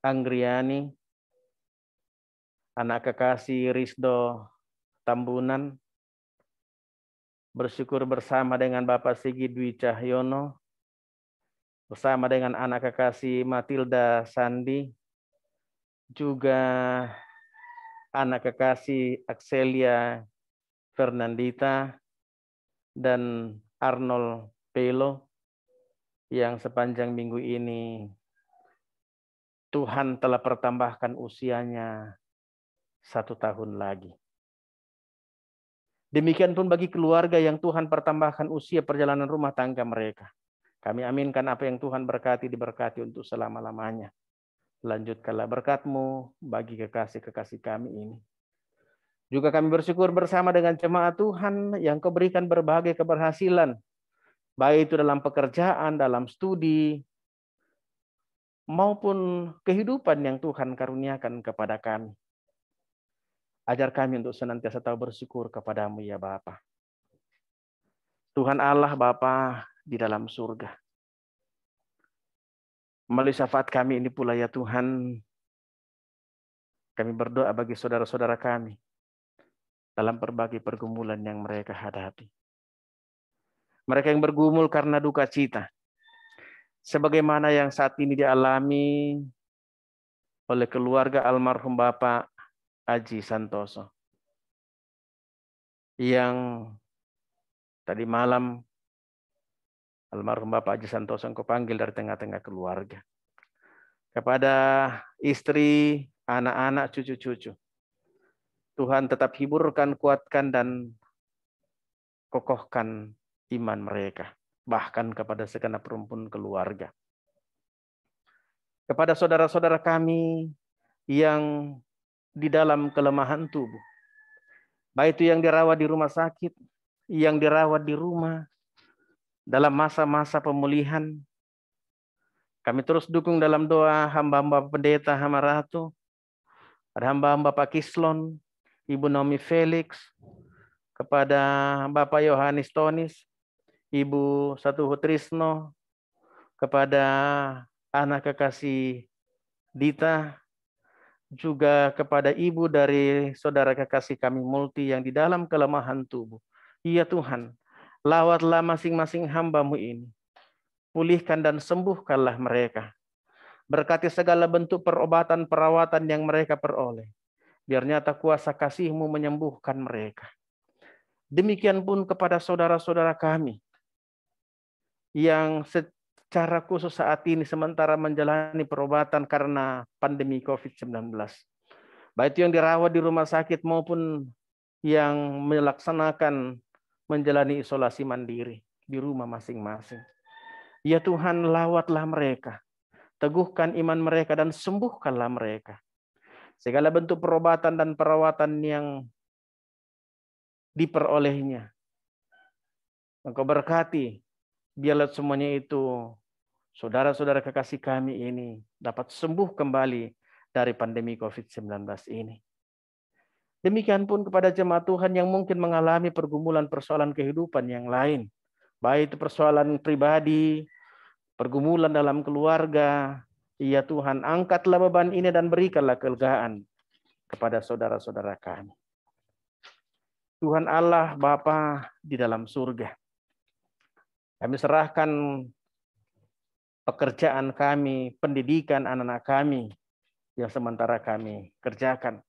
C: Anggriani, anak kekasih Risdo Tambunan, bersyukur bersama dengan Bapak Sigi Dwi Cahyono, bersama dengan anak kekasih Matilda Sandi, juga anak kekasih Axelia Fernandita dan Arnold Pelo, yang sepanjang minggu ini Tuhan telah pertambahkan usianya 1 tahun lagi. Demikian pun bagi keluarga yang Tuhan pertambahkan usia perjalanan rumah tangga mereka. Kami aminkan apa yang Tuhan berkati diberkati untuk selama-lamanya. Lanjutkanlah berkat-Mu bagi kekasih-kekasih kami ini. Juga kami bersyukur bersama dengan jemaat Tuhan yang Kau berikan berbagai keberhasilan, baik itu dalam pekerjaan, dalam studi, maupun kehidupan yang Tuhan karuniakan kepada kami. Ajar kami untuk senantiasa tahu bersyukur kepada-Mu ya Bapa. Tuhan Allah Bapa di dalam surga. Melalui syafaat kami ini pula ya Tuhan, kami berdoa bagi saudara-saudara kami dalam berbagai pergumulan yang mereka hadapi. Mereka yang bergumul karena duka cita, sebagaimana yang saat ini dialami oleh keluarga almarhum Bapak Aji Santoso, yang tadi malam almarhum Bapak Aji Santoso Engkau panggil dari tengah-tengah keluarga. Kepada istri, anak-anak, cucu-cucu, Tuhan tetap hiburkan, kuatkan, dan kokohkan iman mereka. Bahkan kepada segenap rumpun keluarga. Kepada saudara-saudara kami yang di dalam kelemahan tubuh, baik itu yang dirawat di rumah sakit, yang dirawat di rumah, dalam masa-masa pemulihan, kami terus dukung dalam doa hamba-hamba pendeta Hamaratu, ada hamba-hamba Pak Kislon, Ibu Naomi Felix, kepada Bapak Yohanes Tonis, Ibu Satuhu Trisno, kepada anak kekasih Dita, juga kepada ibu dari saudara kekasih kami Multi yang di dalam kelemahan tubuh. Ya Tuhan, lawatlah masing-masing hamba-Mu ini. Pulihkan dan sembuhkanlah mereka. Berkati segala bentuk perobatan, perawatan yang mereka peroleh. Biar nyata kuasa kasih-Mu menyembuhkan mereka. Demikian pun kepada saudara-saudara kami yang secara khusus saat ini sementara menjalani perobatan karena pandemi COVID-19. Baik itu yang dirawat di rumah sakit maupun yang melaksanakan menjalani isolasi mandiri di rumah masing-masing. Ya Tuhan, lawatlah mereka, teguhkan iman mereka dan sembuhkanlah mereka. Segala bentuk perobatan dan perawatan yang diperolehnya, Engkau berkati, biarlah semuanya itu saudara-saudara kekasih kami ini dapat sembuh kembali dari pandemi COVID-19 ini. Demikian pun kepada jemaat Tuhan yang mungkin mengalami pergumulan persoalan kehidupan yang lain. Baik itu persoalan pribadi, pergumulan dalam keluarga. Ya Tuhan, angkatlah beban ini dan berikanlah kelegaan kepada saudara-saudara kami. Tuhan Allah Bapa di dalam surga, kami serahkan pekerjaan kami, pendidikan anak-anak kami yang sementara kami kerjakan.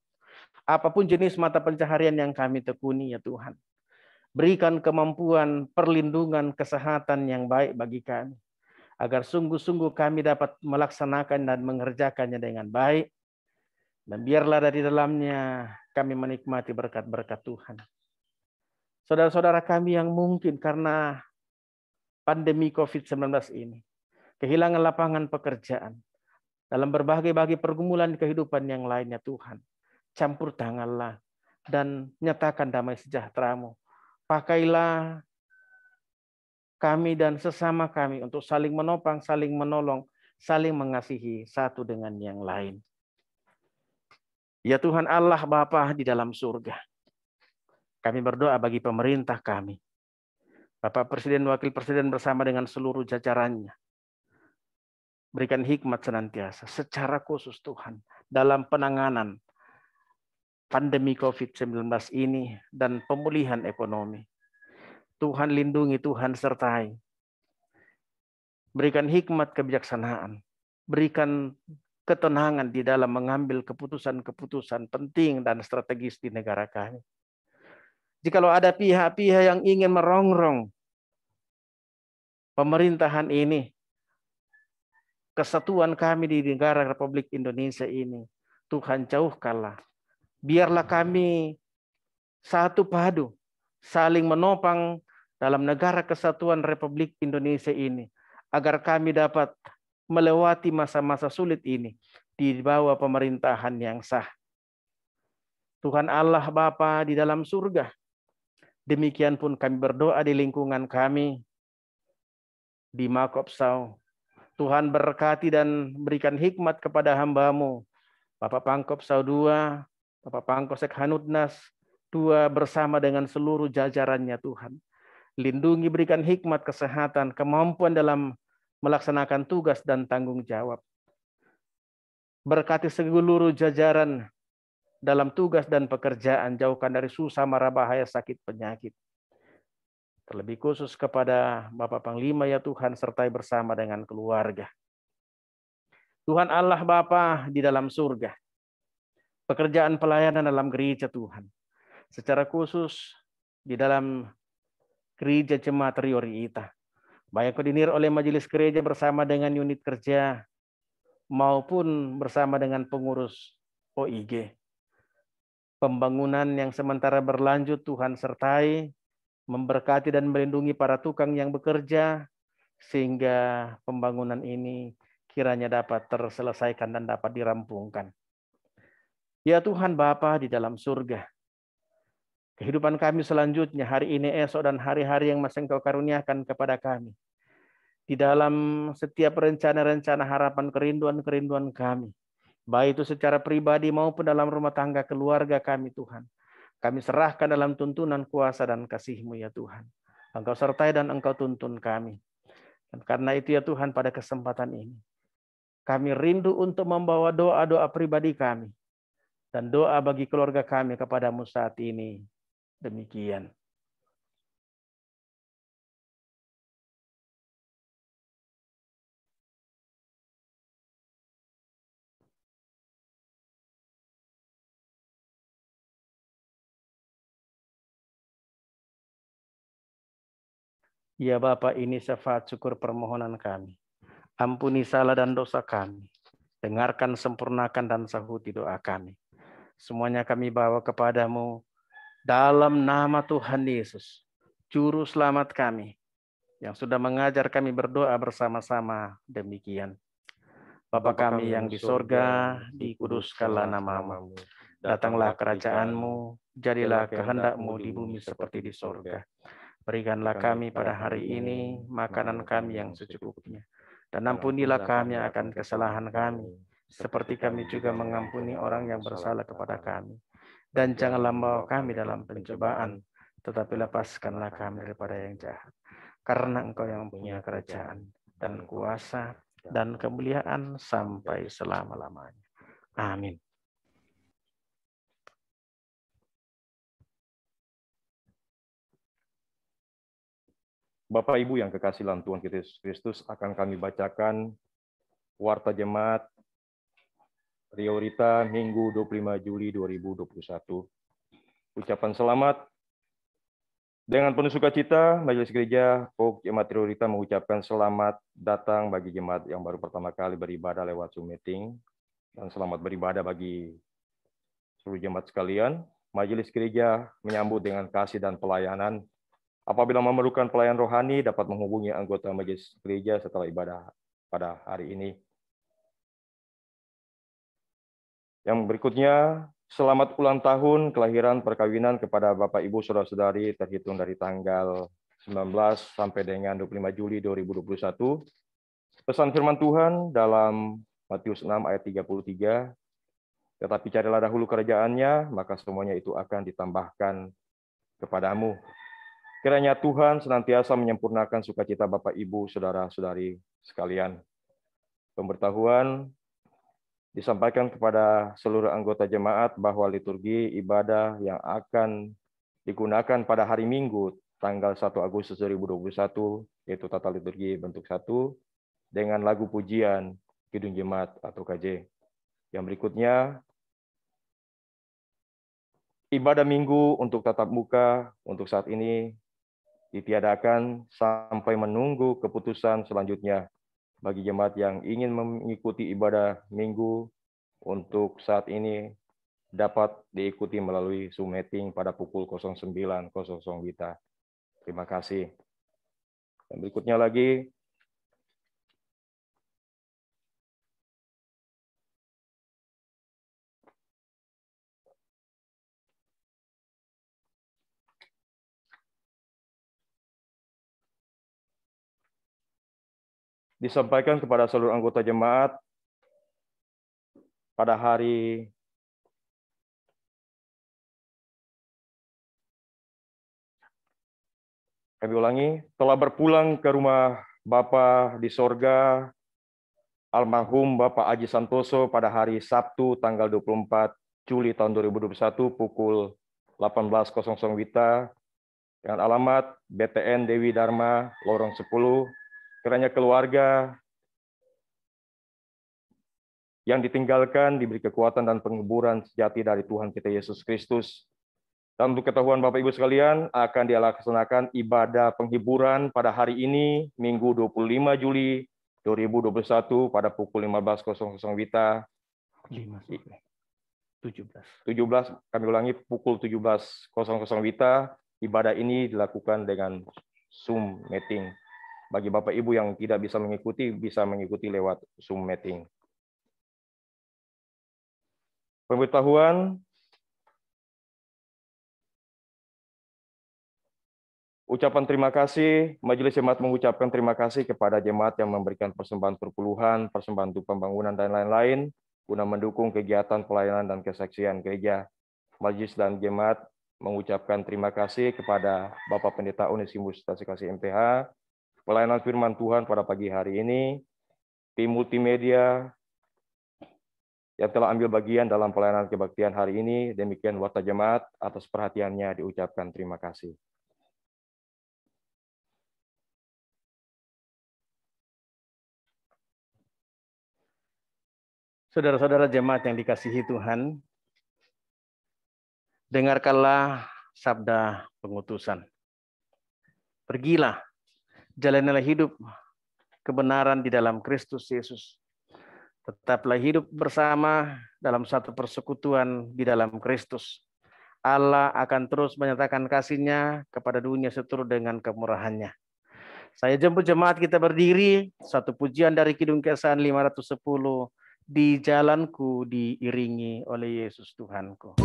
C: Apapun jenis mata pencaharian yang kami tekuni ya Tuhan. Berikan kemampuan, perlindungan, kesehatan yang baik bagi kami. Agar sungguh-sungguh kami dapat melaksanakan dan mengerjakannya dengan baik. Dan biarlah dari dalamnya kami menikmati berkat-berkat Tuhan. Saudara-saudara kami yang mungkin karena pandemi COVID-19 ini kehilangan lapangan pekerjaan dalam berbagai-bagai pergumulan kehidupan yang lainnya Tuhan. Campur tanganlah dan nyatakan damai sejahtera-Mu. Pakailah kami dan sesama kami untuk saling menopang, saling menolong, saling mengasihi satu dengan yang lain. Ya Tuhan Allah Bapa di dalam surga, kami berdoa bagi pemerintah kami, Bapak Presiden, Wakil Presiden bersama dengan seluruh jajarannya. Berikan hikmat senantiasa, secara khusus Tuhan, dalam penanganan pandemi COVID-19 ini dan pemulihan ekonomi. Tuhan lindungi, Tuhan sertai. Berikan hikmat kebijaksanaan. Berikan ketenangan di dalam mengambil keputusan-keputusan penting dan strategis di negara kami. Jikalau ada pihak-pihak yang ingin merongrong pemerintahan ini, kesatuan kami di negara Republik Indonesia ini, Tuhan jauhkanlah. Biarlah kami satu padu saling menopang dalam negara kesatuan Republik Indonesia ini, agar kami dapat melewati masa-masa sulit ini di bawah pemerintahan yang sah. Tuhan Allah Bapa di dalam surga, demikian pun kami berdoa di lingkungan kami, di Makopsau. Tuhan berkati dan berikan hikmat kepada hamba-Mu, Bapak Pangkopsau II, Bapak Pangkosek Hanudnas II bersama dengan seluruh jajarannya Tuhan. Lindungi, berikan hikmat, kesehatan, kemampuan dalam melaksanakan tugas dan tanggung jawab. Berkati seluruh jajaran dalam tugas dan pekerjaan, jauhkan dari susah, mara, bahaya, sakit, penyakit. Terlebih khusus kepada Bapak Panglima ya Tuhan, sertai bersama dengan keluarga. Tuhan Allah Bapa di dalam surga, pekerjaan pelayanan dalam gereja Tuhan, secara khusus di dalam gereja Jemaat Riori Ita, baik koordinir oleh majelis gereja bersama dengan unit kerja maupun bersama dengan pengurus OIG. Pembangunan yang sementara berlanjut Tuhan sertai, memberkati dan melindungi para tukang yang bekerja, sehingga pembangunan ini kiranya dapat terselesaikan dan dapat dirampungkan. Ya Tuhan Bapa di dalam surga, kehidupan kami selanjutnya, hari ini, esok, dan hari-hari yang masih Engkau karuniakan kepada kami, di dalam setiap rencana-rencana, harapan, kerinduan-kerinduan kami, baik itu secara pribadi maupun dalam rumah tangga keluarga kami Tuhan, kami serahkan dalam tuntunan kuasa dan kasih-Mu ya Tuhan. Engkau sertai dan Engkau tuntun kami. Dan karena itu ya Tuhan, pada kesempatan ini, kami rindu untuk membawa doa-doa pribadi kami dan doa bagi keluarga kami kepada-Mu saat ini. Demikian. Ya Bapa, ini syafaat syukur permohonan kami. Ampuni salah dan dosa kami. Dengarkan, sempurnakan, dan sahuti doa kami. Semuanya kami bawa kepada-Mu dalam nama Tuhan Yesus, Juru Selamat kami, yang sudah mengajar kami berdoa bersama-sama demikian. Bapa kami yang di sorga, dikuduskanlah nama-Mu. Datanglah kerajaan-Mu, jadilah kehendak-Mu di bumi seperti di sorga. Berikanlah kami pada hari ini makanan kami yang secukupnya. Dan ampunilah kami akan kesalahan kami, seperti kami juga mengampuni orang yang bersalah kepada kami. Dan janganlah membawa kami dalam pencobaan, tetapi lepaskanlah kami daripada yang jahat. Karena Engkau yang punya kerajaan dan kuasa dan kemuliaan sampai selama-lamanya. Amin.
B: Bapak Ibu yang kekasih dalam Tuhan kita Yesus Kristus, akan kami bacakan Warta Jemaat Riori Ita Minggu 25 Juli 2021. Ucapan selamat. Dengan penuh sukacita, Majelis Gereja Pok Jemaat Riori Ita mengucapkan selamat datang bagi jemaat yang baru pertama kali beribadah lewat Zoom meeting, dan selamat beribadah bagi seluruh jemaat sekalian. Majelis Gereja menyambut dengan kasih dan pelayanan. Apabila memerlukan pelayan rohani, dapat menghubungi anggota Majelis Gereja setelah ibadah pada hari ini. Yang berikutnya, selamat ulang tahun kelahiran perkawinan kepada Bapak Ibu Saudara-saudari terhitung dari tanggal 19 sampai dengan 25 Juli 2021. Pesan firman Tuhan dalam Matius 6 ayat 33, tetapi carilah dahulu kerajaannya, maka semuanya itu akan ditambahkan kepadamu. Kiranya Tuhan senantiasa menyempurnakan sukacita Bapak, Ibu, Saudara-saudari sekalian. Pemberitahuan disampaikan kepada seluruh anggota jemaat bahwa liturgi ibadah yang akan digunakan pada hari Minggu tanggal 1 Agustus 2021, yaitu tata liturgi bentuk 1, dengan lagu pujian Kidung Jemaat atau KJ. Yang berikutnya, ibadah Minggu untuk tatap muka untuk saat ini ditiadakan sampai menunggu keputusan selanjutnya bagi jemaat yang ingin mengikuti ibadah Minggu untuk saat ini dapat diikuti melalui Zoom meeting pada pukul 09.00 WITA. Terima kasih. Dan berikutnya lagi, disampaikan kepada seluruh anggota jemaat pada hari kami ulangi, telah berpulang ke rumah Bapa di sorga, almarhum Bapak Aji Santoso pada hari Sabtu tanggal 24 Juli tahun 2021 pukul 18.00 WITA dengan alamat BTN Dewi Dharma, Lorong 10, kiranya keluarga yang ditinggalkan diberi kekuatan dan penghiburan sejati dari Tuhan kita Yesus Kristus. Dan untuk ketahuan Bapak Ibu sekalian, akan dilaksanakan ibadah penghiburan pada hari ini, Minggu 25 Juli 2021 pada pukul 15.00 WITA. 17, kami ulangi, pukul 17.00 WITA. Ibadah ini dilakukan dengan Zoom meeting. Bagi Bapak Ibu yang tidak bisa mengikuti lewat Zoom meeting. Pemberitahuan, ucapan terima kasih, Majelis Jemaat mengucapkan terima kasih kepada jemaat yang memberikan persembahan perpuluhan, persembahan untuk pembangunan, dan lain-lain, guna mendukung kegiatan pelayanan dan kesaksian gereja. Majelis dan jemaat mengucapkan terima kasih kepada Bapak Pendeta Onesimus Stasi Kasih MPH, pelayanan firman Tuhan pada pagi hari ini, tim multimedia yang telah ambil bagian dalam pelayanan kebaktian hari ini. Demikian warta jemaat, atas perhatiannya diucapkan terima kasih.
C: Saudara-saudara jemaat yang dikasihi Tuhan, dengarkanlah sabda pengutusan. Pergilah, jalanilah hidup kebenaran di dalam Kristus Yesus. Tetaplah hidup bersama dalam satu persekutuan di dalam Kristus. Allah akan terus menyatakan kasih-Nya kepada dunia seturut dengan kemurahan-Nya. Saya jemput jemaat kita berdiri, satu pujian dari Kidung Kesan 510, di jalanku diiringi oleh Yesus Tuhanku.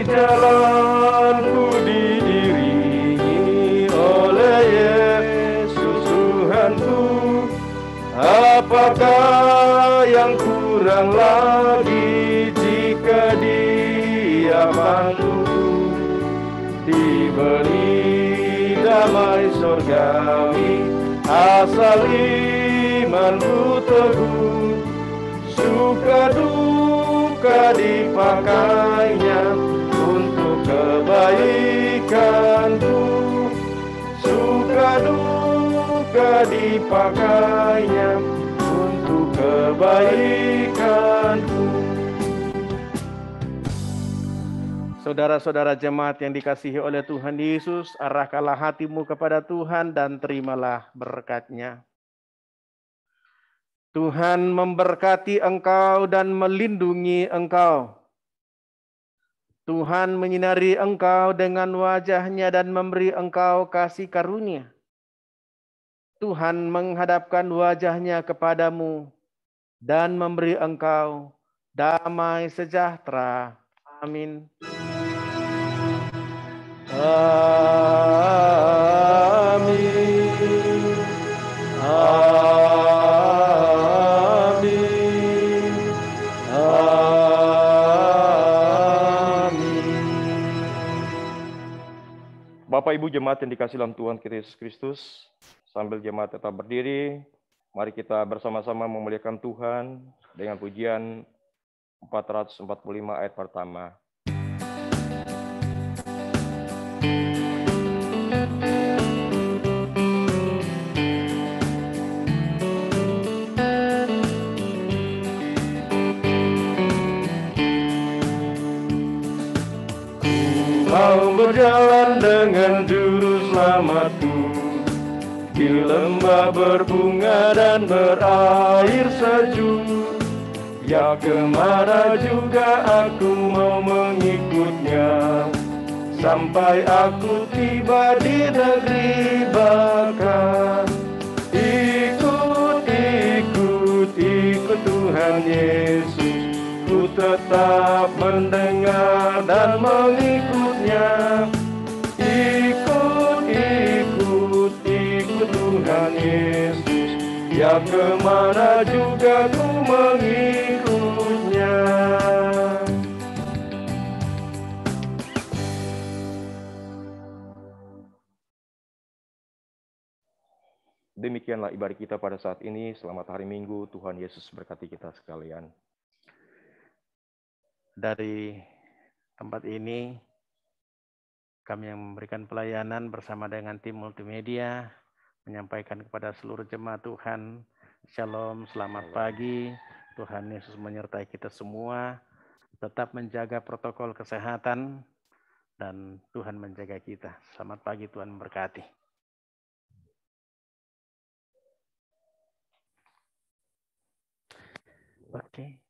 B: Jalanku diiringi oleh Yesus Tuhanku, apakah yang kurang lagi jika Dia mampu diberi damai surgawi, asal imanku teguh, suka duka dipakainya kebaikanku, suka duka dipakainya untuk kebaikanku.
C: Saudara-saudara jemaat yang dikasihi oleh Tuhan Yesus, arahkanlah hatimu kepada Tuhan dan terimalah berkat-Nya. Tuhan memberkati engkau dan melindungi engkau. Tuhan menyinari engkau dengan wajah-Nya dan memberi engkau kasih karunia. Tuhan menghadapkan wajah-Nya kepadamu dan memberi engkau damai sejahtera. Amin.
B: Amin. Bapak Ibu jemaat yang dikasihi dalam Tuhan kita Yesus Kristus, sambil jemaat tetap berdiri, mari kita bersama-sama memuliakan Tuhan dengan pujian 445 ayat pertama. mau berjalan dengan juru selamatku. Di lembah berbunga dan berair sejuk, ya kemana juga aku mau mengikutnya, sampai aku tiba di negeri baka. Ikut, ikut, ikut Tuhan Yesus, ku tetap mendengar dan mengikutnya. Ikut, ikut, ikut Tuhan Yesus, ya kemana juga ku mengikutnya. Demikianlah ibadah kita pada saat ini. Selamat hari Minggu. Tuhan Yesus berkati kita sekalian.
C: Dari tempat ini, kami yang memberikan pelayanan bersama dengan tim multimedia, menyampaikan kepada seluruh jemaat Tuhan, Shalom, selamat pagi, Tuhan Yesus menyertai kita semua, tetap menjaga protokol kesehatan, dan Tuhan menjaga kita. Selamat pagi, Tuhan memberkati. Oke.